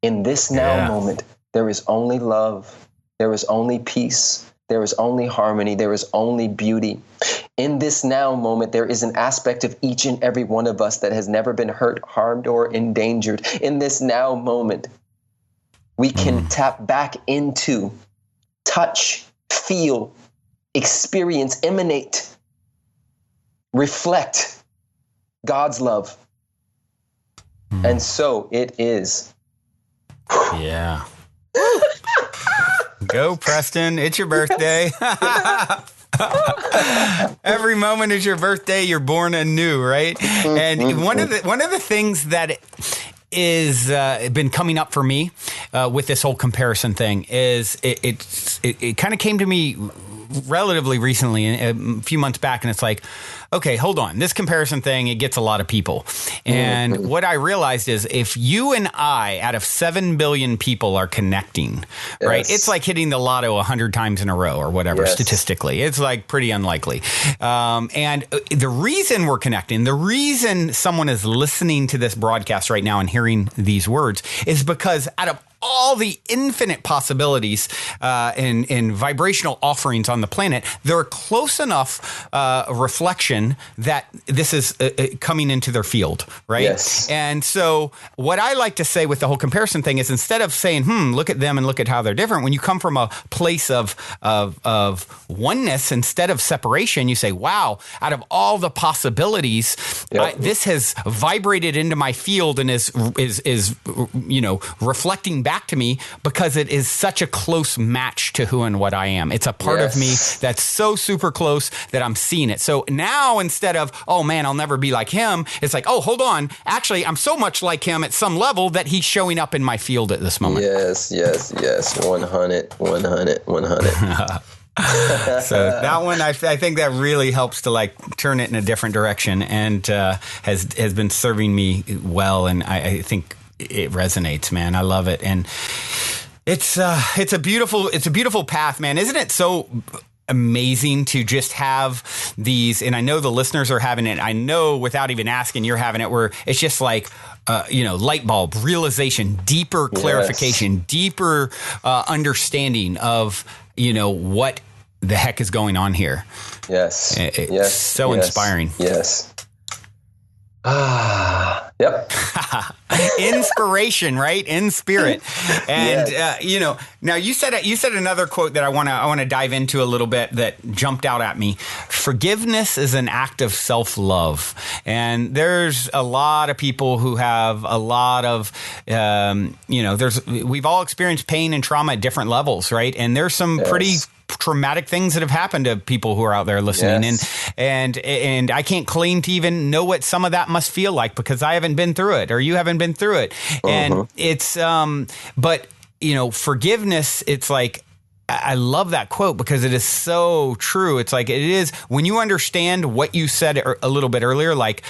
In this now moment, there is only love. There is only peace. There is only harmony. There is only beauty. In this now moment, there is an aspect of each and every one of us that has never been hurt, harmed, or endangered. In this now moment, we can tap back into, touch, feel, experience, emanate, reflect God's love. And so it is. Yeah. Go, Preston. It's your birthday. Every moment is your birthday. You're born anew, right? And one of the things that is been coming up for me with this whole comparison thing is it kind of came to me relatively recently, a few months back, and it's like, okay, hold on. This comparison thing, it gets a lot of people. And what I realized is if you and I, out of 7 billion people, are connecting, right? It's like hitting the lotto 100 times in a row or whatever, statistically. It's like pretty unlikely. And the reason we're connecting, the reason someone is listening to this broadcast right now and hearing these words is because out of all the infinite possibilities in vibrational offerings on the planet, they're close enough reflection that this is coming into their field, right? Yes. And so what I like to say with the whole comparison thing is instead of saying, look at them and look at how they're different, when you come from a place of oneness instead of separation, you say, wow, out of all the possibilities, this has vibrated into my field and is reflecting back to me because it is such a close match to who and what I am. It's a part of me that's so super close that I'm seeing it. So now instead of, oh man, I'll never be like him, it's like, oh, hold on. Actually, I'm so much like him at some level that he's showing up in my field at this moment. Yes. 100. So that one, I think that really helps to like turn it in a different direction and has been serving me well. And I think it resonates, man. I love it. And it's a beautiful path, man. Isn't it so amazing to just have these? And I know the listeners are having it. I know without even asking, you're having it where it's just like, light bulb realization, deeper clarification, deeper understanding of, what the heck is going on here. Yes. It's so inspiring. Yes. Yep. Inspiration, right? In spirit. And, now you said another quote that I want to dive into a little bit that jumped out at me. Forgiveness is an act of self-love. And there's a lot of people who have a lot of, we've all experienced pain and trauma at different levels, right? And there's some pretty traumatic things that have happened to people who are out there listening. And I can't claim to even know what some of that must feel like because I haven't been through it or you haven't been through it. And it's, but forgiveness, it's like, I love that quote because it is so true. It's like it is when you understand what you said a little bit earlier, like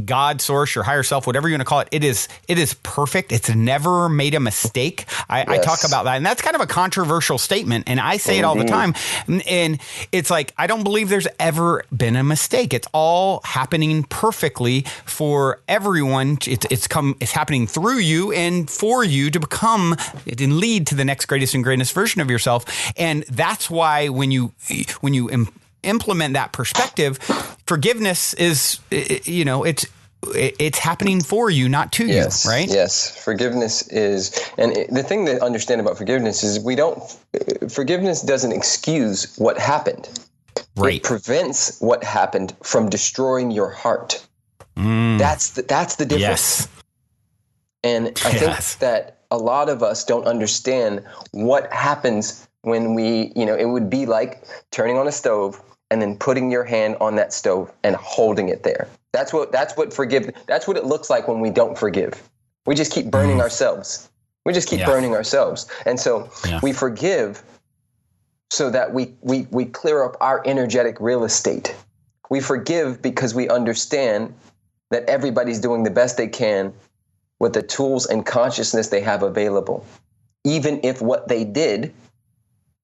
God, source, your higher self, whatever you want to call it. It is perfect. It's never made a mistake. I talk about that, and that's kind of a controversial statement, and I say it all the time. And it's like I don't believe there's ever been a mistake. It's all happening perfectly for everyone. It's happening through you and for you to become and lead to the next greatest and greatest version of yourself. And that's why when you implement that perspective, forgiveness is, it's happening for you, not to you, right? Yes. Forgiveness is, and the thing to understand about forgiveness is forgiveness doesn't excuse what happened. Right. It prevents what happened from destroying your heart. That's the difference. Yes. And I think that a lot of us don't understand what happens when we, it would be like turning on a stove and then putting your hand on that stove and holding it there. That's what it looks like when we don't forgive. We just keep burning ourselves. We just keep burning ourselves. And so we forgive so that we clear up our energetic real estate. We forgive because we understand that everybody's doing the best they can with the tools and consciousness they have available, even if what they did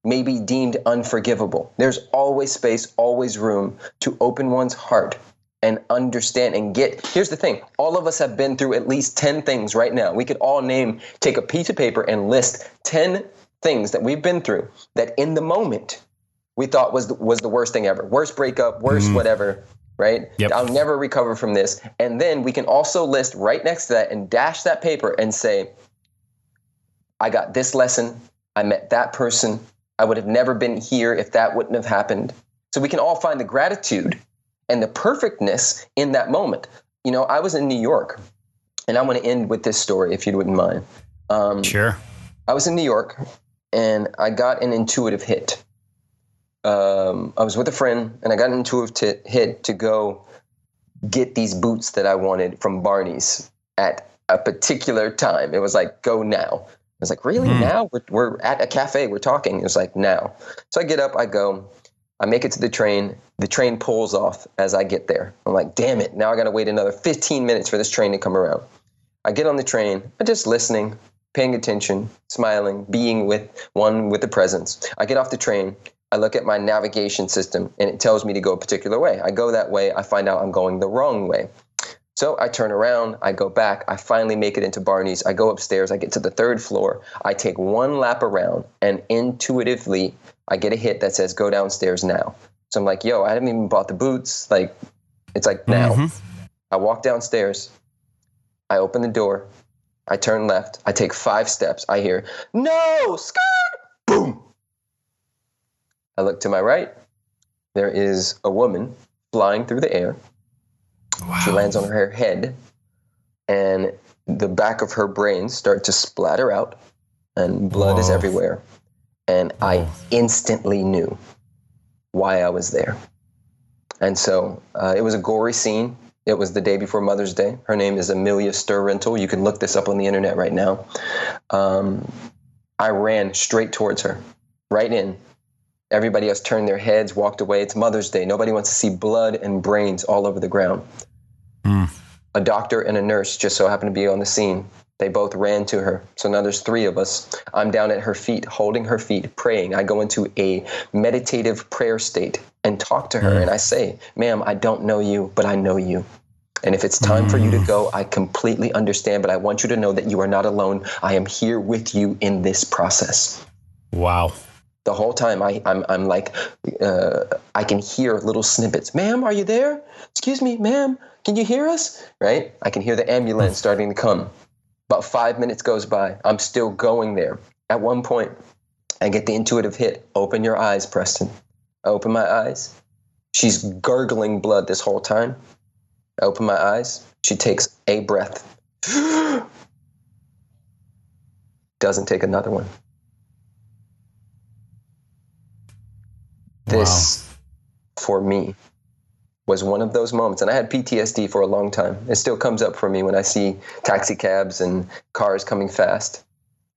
may be deemed unforgivable. There's always space, always room to open one's heart and understand and get. Here's the thing. All of us have been through at least 10 things right now. We could all take a piece of paper and list 10 things that we've been through that in the moment we thought was the worst thing ever. Worst breakup, worst whatever, right? Yep. I'll never recover from this. And then we can also list right next to that and dash that paper and say, I got this lesson. I met that person. I would have never been here if that wouldn't have happened. So we can all find the gratitude and the perfectness in that moment. I was in New York, and I want to end with this story, if you wouldn't mind. Sure. I was in New York, and I got an intuitive hit. I was with a friend, and I got an intuitive hit to go get these boots that I wanted from Barney's at a particular time. It was like, go now. I was like, really? Now? We're at a cafe. We're talking. It was like, now. So I get up. I go. I make it to the train. The train pulls off as I get there. I'm like, damn it. Now I got to wait another 15 minutes for this train to come around. I get on the train. I'm just listening, paying attention, smiling, being with the presence. I get off the train. I look at my navigation system, and it tells me to go a particular way. I go that way. I find out I'm going the wrong way. So I turn around, I go back, I finally make it into Barney's, I go upstairs, I get to the 3rd floor, I take one lap around, and intuitively, I get a hit that says, go downstairs now. So I'm like, yo, I haven't even bought the boots, it's like now. I walk downstairs, I open the door, I turn left, I take 5 steps, I hear, no, skirt, boom. I look to my right, there is a woman flying through the air. Wow. She lands on her head, and the back of her brains start to splatter out, and blood is everywhere. And I instantly knew why I was there. And so it was a gory scene. It was the day before Mother's Day. Her name is Amelia Sturrental. You can look this up on the internet right now. I ran straight towards her, right in. Everybody else turned their heads, walked away. It's Mother's Day. Nobody wants to see blood and brains all over the ground. A doctor and a nurse just so happened to be on the scene. They both ran to her. So now there's 3 of us. I'm down at her feet, holding her feet, praying. I go into a meditative prayer state and talk to her. And I say, ma'am, I don't know you, but I know you. And if it's time for you to go, I completely understand, but I want you to know that you are not alone. I am here with you in this process. Wow. The whole time I'm like, I can hear little snippets. Ma'am, are you there? Excuse me, ma'am, can you hear us? Right? I can hear the ambulance starting to come. About 5 minutes goes by. I'm still going there. At one point, I get the intuitive hit. Open your eyes, Preston. I open my eyes. She's gurgling blood this whole time. I open my eyes. She takes a breath. Doesn't take another one. This, for me, was one of those moments. And I had PTSD for a long time. It still comes up for me when I see taxi cabs and cars coming fast.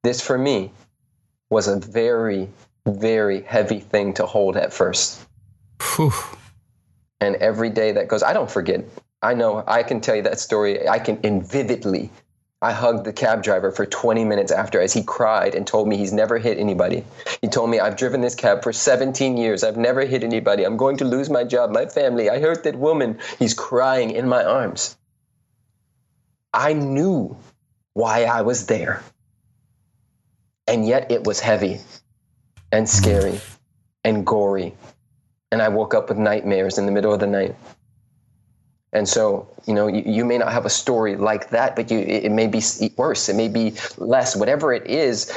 This, for me, was a very very heavy thing to hold at first. Whew. And every day that goes, I don't forget. I know I can tell you that story. Vividly. I hugged the cab driver for 20 minutes after as he cried and told me he's never hit anybody. He told me, I've driven this cab for 17 years. I've never hit anybody. I'm going to lose my job, my family. I hurt that woman. He's crying in my arms. I knew why I was there. And yet it was heavy and scary and gory. And I woke up with nightmares in the middle of the night. And so, you may not have a story like that, but it may be worse. It may be less. Whatever it is,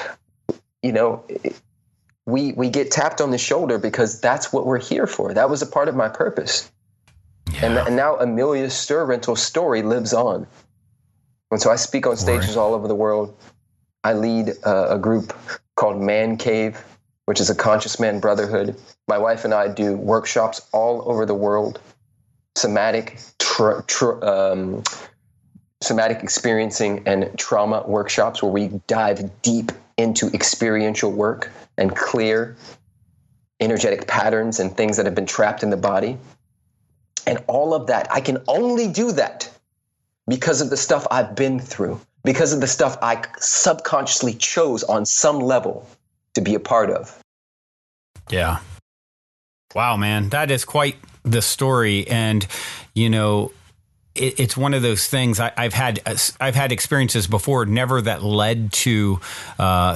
we get tapped on the shoulder because that's what we're here for. That was a part of my purpose. Yeah. And now Amelia's Stir Rental story lives on. And so I speak on stages all over the world. I lead a group called Man Cave, which is a conscious man brotherhood. My wife and I do workshops all over the world, somatic experiencing and trauma workshops where we dive deep into experiential work and clear energetic patterns and things that have been trapped in the body. And all of that, I can only do that because of the stuff I've been through, because of the stuff I subconsciously chose on some level to be a part of. Yeah. Wow, man, that is quite the story. And, it's one of those things I've had experiences before, never that led to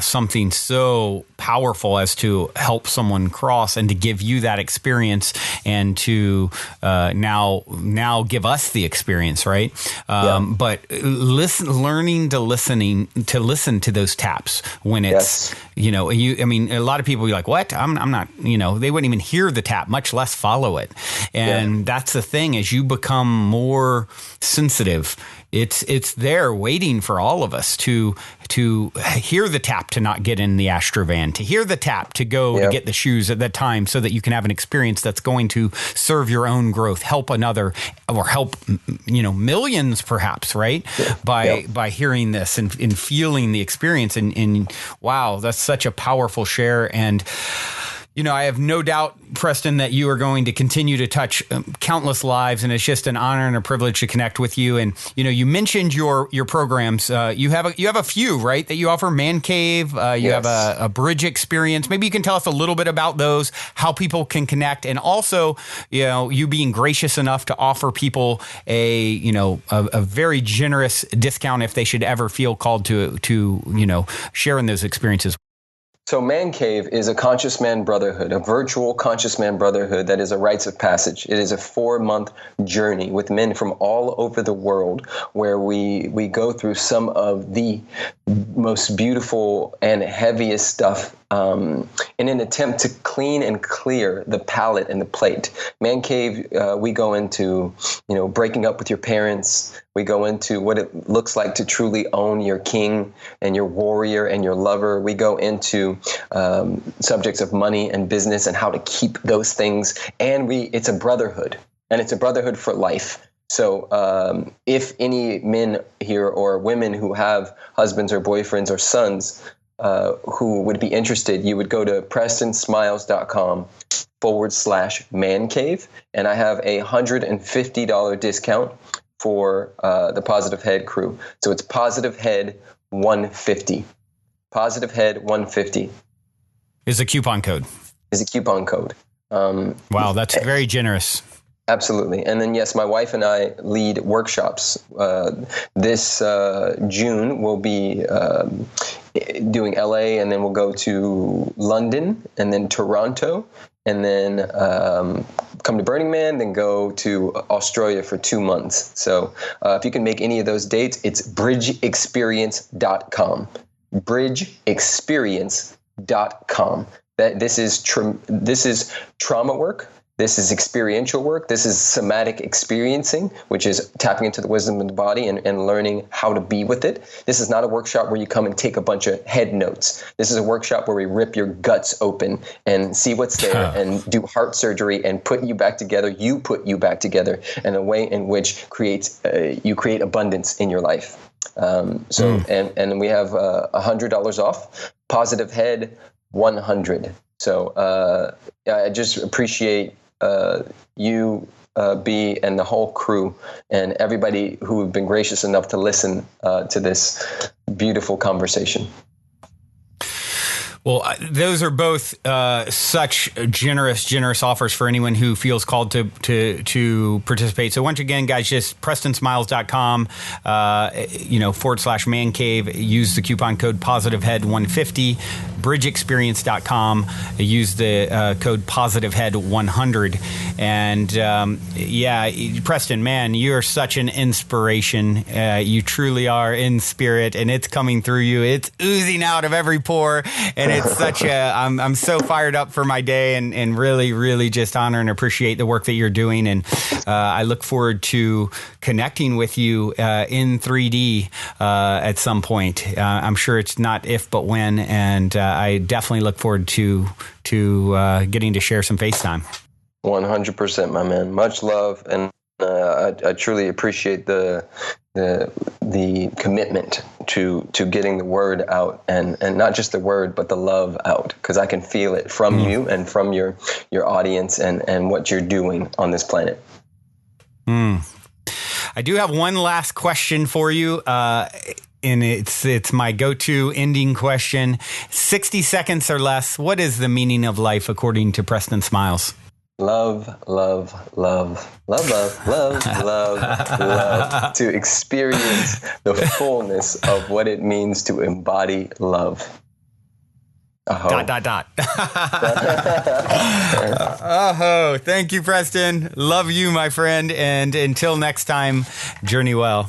something so powerful as to help someone cross and to give you that experience and to now give us the experience, right? But learning to listen to those taps when it's, a lot of people be like, what? I'm not, they wouldn't even hear the tap, much less follow it. And that's the thing, as you become more sensitive, it's there waiting for all of us to hear the tap, to not get in the Astrovan, to hear the tap, to go to get the shoes at that time so that you can have an experience that's going to serve your own growth, help another, or help, millions perhaps, right? By hearing this and feeling the experience. And wow, that's such a powerful share. And I have no doubt, Preston, that you are going to continue to touch countless lives, and it's just an honor and a privilege to connect with you. And you mentioned your programs. You have a few, right, that you offer. Man Cave. You have a bridge experience. Maybe you can tell us a little bit about those, how people can connect, and also, you being gracious enough to offer people a very generous discount if they should ever feel called to share in those experiences. So Man Cave is a conscious man brotherhood, a virtual conscious man brotherhood that is a rites of passage. It is a 4-month journey with men from all over the world where we go through some of the most beautiful and heaviest stuff in an attempt to clean and clear the palette and the plate. Man Cave, we go into, breaking up with your parents. We go into what it looks like to truly own your king and your warrior and your lover. We go into subjects of money and business and how to keep those things. And it's a brotherhood, and it's a brotherhood for life. So if any men here or women who have husbands or boyfriends or sons who would be interested, you would go to PrestonSmiles.com/man cave. And I have a $150 discount for the Positive Head crew. So it's Positive Head 150. Positive Head 150 is a coupon code. Wow, that's very generous. Absolutely. And then, yes, my wife and I lead workshops. This June, we'll be doing LA, and then we'll go to London, and then Toronto, and then come to Burning Man, then go to Australia for 2 months. So if you can make any of those dates, it's bridgeexperience.com. bridgeexperience.com. This is trauma work. This is experiential work. This is somatic experiencing, which is tapping into the wisdom of the body and learning how to be with it. This is not a workshop where you come and take a bunch of head notes. This is a workshop where we rip your guts open and see what's there and do heart surgery and put you back together. You put you back together in a way in which you create abundance in your life. And we have $100 off. Positive Head 100. So I just appreciate you, B, and the whole crew, and everybody who have been gracious enough to listen to this beautiful conversation. Well, those are both such generous offers for anyone who feels called to participate. So once again, guys, just PrestonSmiles.com, /man cave. Use the coupon code PositiveHead150. BridgeExperience.com. Use the code PositiveHead100. And Preston, man, you're such an inspiration. You truly are in spirit, and it's coming through you. It's oozing out of every pore, and it's such I'm so fired up for my day, and really, really just honor and appreciate the work that you're doing. And I look forward to connecting with you in 3D at some point. I'm sure it's not if, but when. And I definitely look forward to getting to share some FaceTime. 100%, my man. Much love, and I truly appreciate the commitment to getting the word out, and not just the word, but the love out, because I can feel it from you and from your audience and what you're doing on this planet. I do have one last question for you. And it's my go-to ending question. 60 seconds or less. What is the meaning of life according to Preston Smiles? Love, love, love, love, love, love, love, love. To experience the fullness of what it means to embody love. Oh. ... Oh, thank you, Preston. Love you, my friend. And until next time, journey well.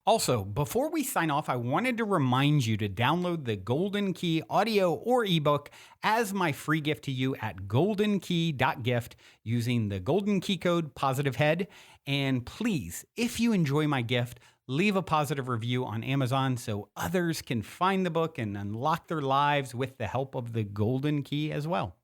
Also, before we sign off, I wanted to remind you to download the Golden Key audio or ebook as my free gift to you at goldenkey.gift using the Golden Key code PositiveHead. And please, if you enjoy my gift, leave a positive review on Amazon so others can find the book and unlock their lives with the help of the Golden Key as well.